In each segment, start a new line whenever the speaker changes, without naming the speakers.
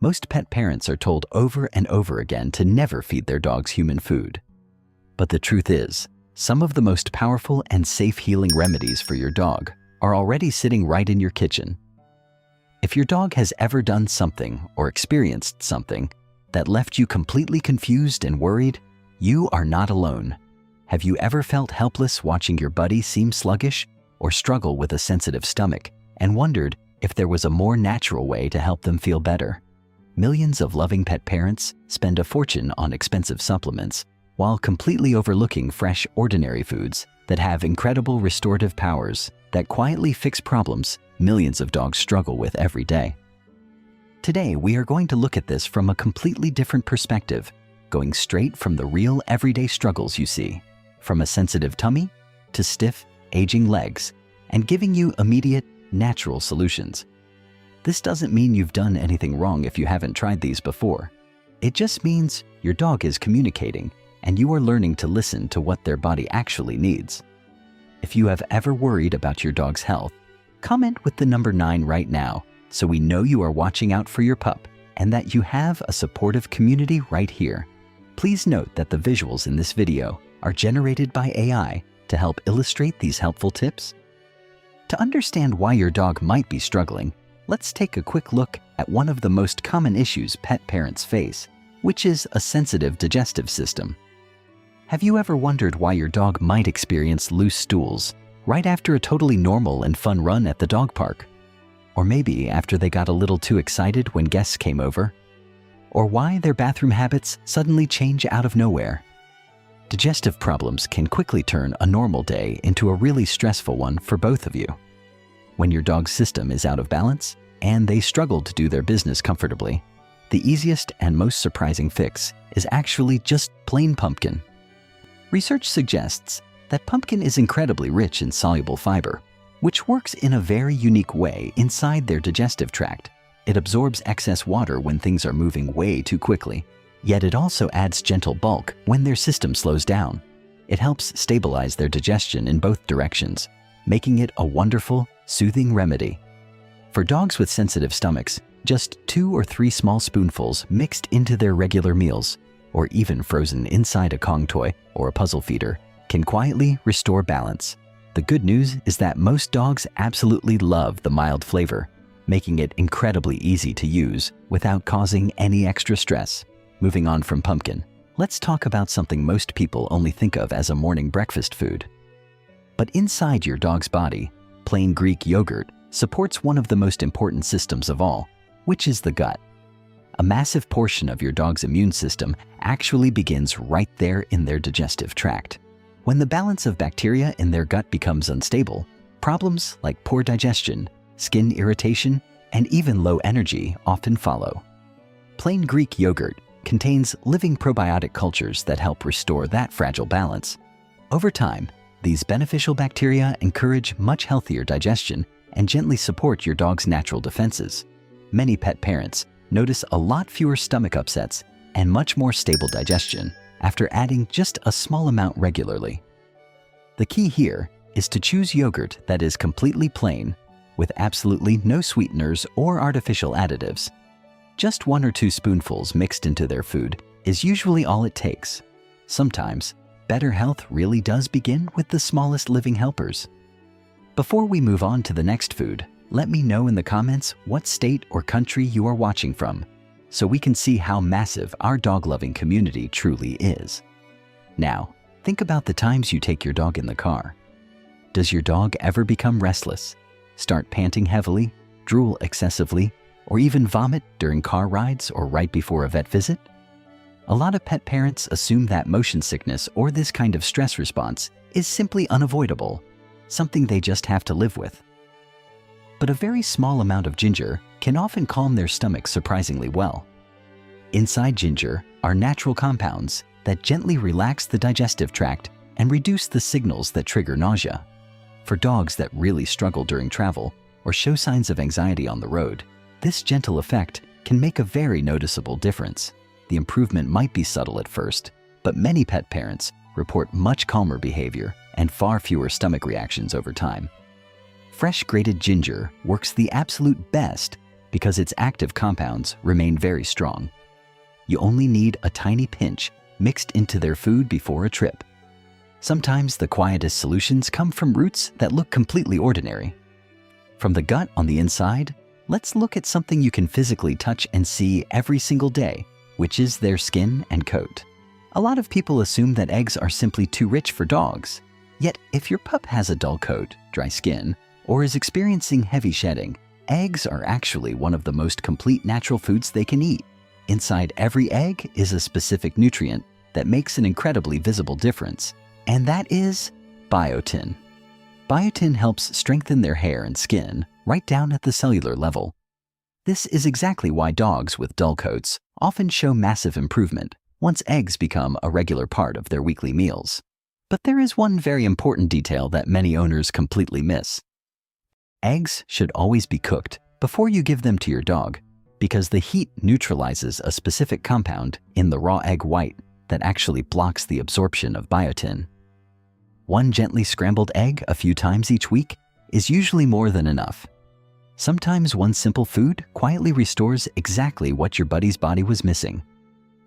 Most pet parents are told over and over again to never feed their dogs human food. But the truth is, some of the most powerful and safe healing remedies for your dog are already sitting right in your kitchen. If your dog has ever done something or experienced something that left you completely confused and worried, you are not alone. Have you ever felt helpless watching your buddy seem sluggish or struggle with a sensitive stomach and wondered if there was a more natural way to help them feel better? Millions of loving pet parents spend a fortune on expensive supplements while completely overlooking fresh, ordinary foods that have incredible restorative powers that quietly fix problems millions of dogs struggle with every day. Today, we are going to look at this from a completely different perspective, going straight from the real everyday struggles you see, from a sensitive tummy to stiff, aging legs, and giving you immediate, natural solutions. This doesn't mean you've done anything wrong if you haven't tried these before. It just means your dog is communicating and you are learning to listen to what their body actually needs. If you have ever worried about your dog's health, comment with the number 9 right now so we know you are watching out for your pup and that you have a supportive community right here. Please note that the visuals in this video are generated by AI to help illustrate these helpful tips. To understand why your dog might be struggling, let's take a quick look at one of the most common issues pet parents face, which is a sensitive digestive system. Have you ever wondered why your dog might experience loose stools right after a totally normal and fun run at the dog park? Or maybe after they got a little too excited when guests came over? Or why their bathroom habits suddenly change out of nowhere? Digestive problems can quickly turn a normal day into a really stressful one for both of you. When your dog's system is out of balance and they struggle to do their business comfortably, the easiest and most surprising fix is actually just plain pumpkin. Research suggests that pumpkin is incredibly rich in soluble fiber, which works in a very unique way inside their digestive tract. It absorbs excess water when things are moving way too quickly, yet it also adds gentle bulk when their system slows down. It helps stabilize their digestion in both directions, making it a wonderful, soothing remedy. For dogs with sensitive stomachs, just 2 or 3 small spoonfuls mixed into their regular meals, or even frozen inside a Kong toy or a puzzle feeder, can quietly restore balance. The good news is that most dogs absolutely love the mild flavor, making it incredibly easy to use without causing any extra stress. Moving on from pumpkin, let's talk about something most people only think of as a morning breakfast food. But inside your dog's body, plain Greek yogurt supports one of the most important systems of all, which is the gut. A massive portion of your dog's immune system actually begins right there in their digestive tract. When the balance of bacteria in their gut becomes unstable, problems like poor digestion, skin irritation, and even low energy often follow. Plain Greek yogurt contains living probiotic cultures that help restore that fragile balance. Over time, these beneficial bacteria encourage much healthier digestion and gently support your dog's natural defenses. Many pet parents notice a lot fewer stomach upsets and much more stable digestion after adding just a small amount regularly. The key here is to choose yogurt that is completely plain, with absolutely no sweeteners or artificial additives. Just 1 or 2 spoonfuls mixed into their food is usually all it takes. Sometimes, better health really does begin with the smallest living helpers. Before we move on to the next food, let me know in the comments what state or country you are watching from, so we can see how massive our dog-loving community truly is. Now, think about the times you take your dog in the car. Does your dog ever become restless, start panting heavily, drool excessively, or even vomit during car rides or right before a vet visit? A lot of pet parents assume that motion sickness or this kind of stress response is simply unavoidable, something they just have to live with. But a very small amount of ginger can often calm their stomach surprisingly well. Inside ginger are natural compounds that gently relax the digestive tract and reduce the signals that trigger nausea. For dogs that really struggle during travel or show signs of anxiety on the road, this gentle effect can make a very noticeable difference. The improvement might be subtle at first, but many pet parents report much calmer behavior and far fewer stomach reactions over time. Fresh grated ginger works the absolute best because its active compounds remain very strong. You only need a tiny pinch mixed into their food before a trip. Sometimes the quietest solutions come from roots that look completely ordinary. From the gut on the inside, let's look at something you can physically touch and see every single day, which is their skin and coat. A lot of people assume that eggs are simply too rich for dogs. Yet, if your pup has a dull coat, dry skin, or is experiencing heavy shedding, eggs are actually one of the most complete natural foods they can eat. Inside every egg is a specific nutrient that makes an incredibly visible difference, and that is biotin. Biotin helps strengthen their hair and skin right down at the cellular level. This is exactly why dogs with dull coats often show massive improvement once eggs become a regular part of their weekly meals. But there is one very important detail that many owners completely miss. Eggs should always be cooked before you give them to your dog, because the heat neutralizes a specific compound in the raw egg white that actually blocks the absorption of biotin. One gently scrambled egg a few times each week is usually more than enough. Sometimes one simple food quietly restores exactly what your buddy's body was missing.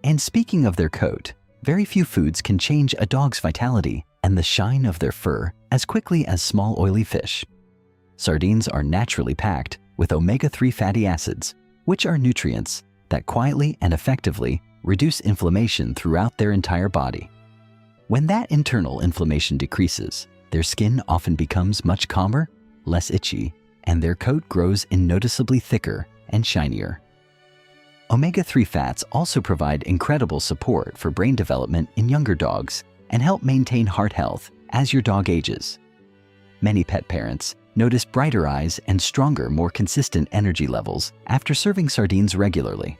And speaking of their coat, very few foods can change a dog's vitality and the shine of their fur as quickly as small oily fish. Sardines are naturally packed with omega-3 fatty acids, which are nutrients that quietly and effectively reduce inflammation throughout their entire body. When that internal inflammation decreases, their skin often becomes much calmer, less itchy, and their coat grows in noticeably thicker and shinier. Omega-3 fats also provide incredible support for brain development in younger dogs and help maintain heart health as your dog ages. Many pet parents notice brighter eyes and stronger, more consistent energy levels after serving sardines regularly.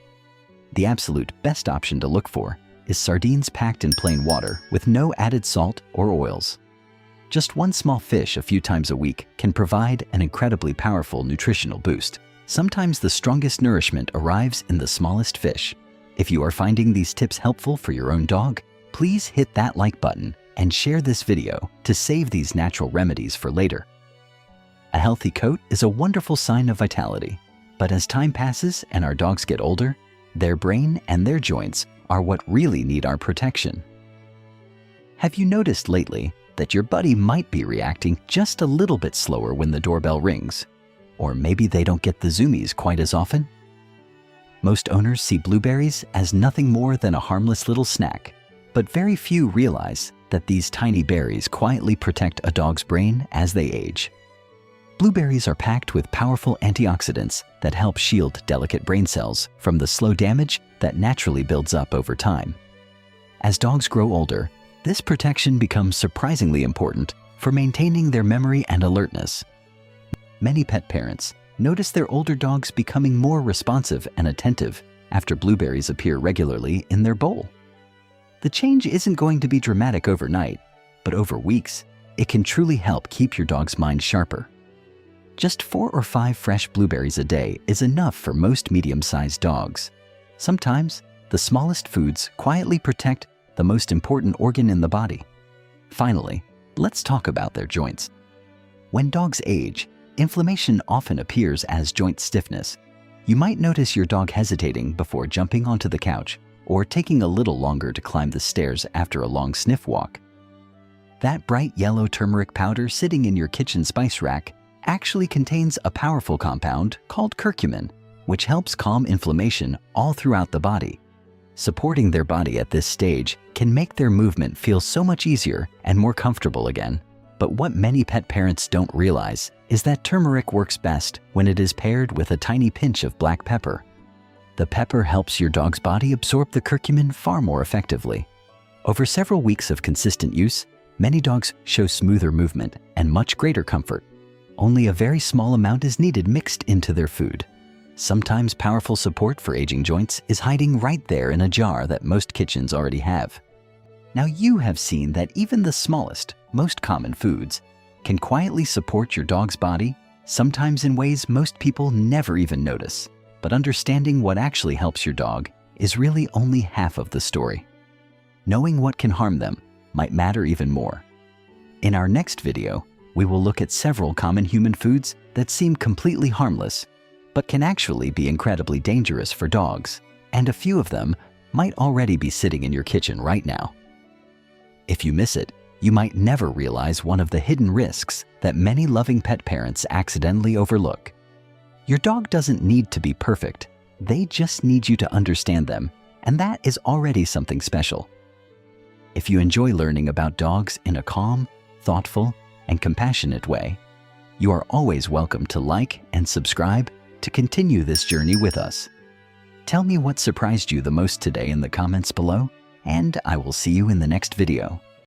The absolute best option to look for is sardines packed in plain water with no added salt or oils. Just one small fish a few times a week can provide an incredibly powerful nutritional boost. Sometimes the strongest nourishment arrives in the smallest fish. If you are finding these tips helpful for your own dog, please hit that like button and share this video to save these natural remedies for later. A healthy coat is a wonderful sign of vitality, but as time passes and our dogs get older, their brain and their joints are what really need our protection. Have you noticed lately that your buddy might be reacting just a little bit slower when the doorbell rings? Or maybe they don't get the zoomies quite as often? Most owners see blueberries as nothing more than a harmless little snack, but very few realize that these tiny berries quietly protect a dog's brain as they age. Blueberries are packed with powerful antioxidants that help shield delicate brain cells from the slow damage that naturally builds up over time. As dogs grow older, this protection becomes surprisingly important for maintaining their memory and alertness. Many pet parents notice their older dogs becoming more responsive and attentive after blueberries appear regularly in their bowl. The change isn't going to be dramatic overnight, but over weeks, it can truly help keep your dog's mind sharper. Just 4 or 5 fresh blueberries a day is enough for most medium-sized dogs. Sometimes, the smallest foods quietly protect the most important organ in the body. Finally, let's talk about their joints. When dogs age, inflammation often appears as joint stiffness. You might notice your dog hesitating before jumping onto the couch or taking a little longer to climb the stairs after a long sniff walk. That bright yellow turmeric powder sitting in your kitchen spice rack actually contains a powerful compound called curcumin, which helps calm inflammation all throughout the body. Supporting their body at this stage can make their movement feel so much easier and more comfortable again. But what many pet parents don't realize is that turmeric works best when it is paired with a tiny pinch of black pepper. The pepper helps your dog's body absorb the curcumin far more effectively. Over several weeks of consistent use, many dogs show smoother movement and much greater comfort. Only a very small amount is needed mixed into their food. Sometimes powerful support for aging joints is hiding right there in a jar that most kitchens already have. Now you have seen that even the smallest, most common foods can quietly support your dog's body, sometimes in ways most people never even notice. But understanding what actually helps your dog is really only half of the story. Knowing what can harm them might matter even more. In our next video, we will look at several common human foods that seem completely harmless, but can actually be incredibly dangerous for dogs, and a few of them might already be sitting in your kitchen right now. If you miss it, you might never realize one of the hidden risks that many loving pet parents accidentally overlook. Your dog doesn't need to be perfect. They just need you to understand them, and that is already something special. If you enjoy learning about dogs in a calm, thoughtful, and compassionate way, you are always welcome to like and subscribe to continue this journey with us. Tell me what surprised you the most today in the comments below, and I will see you in the next video.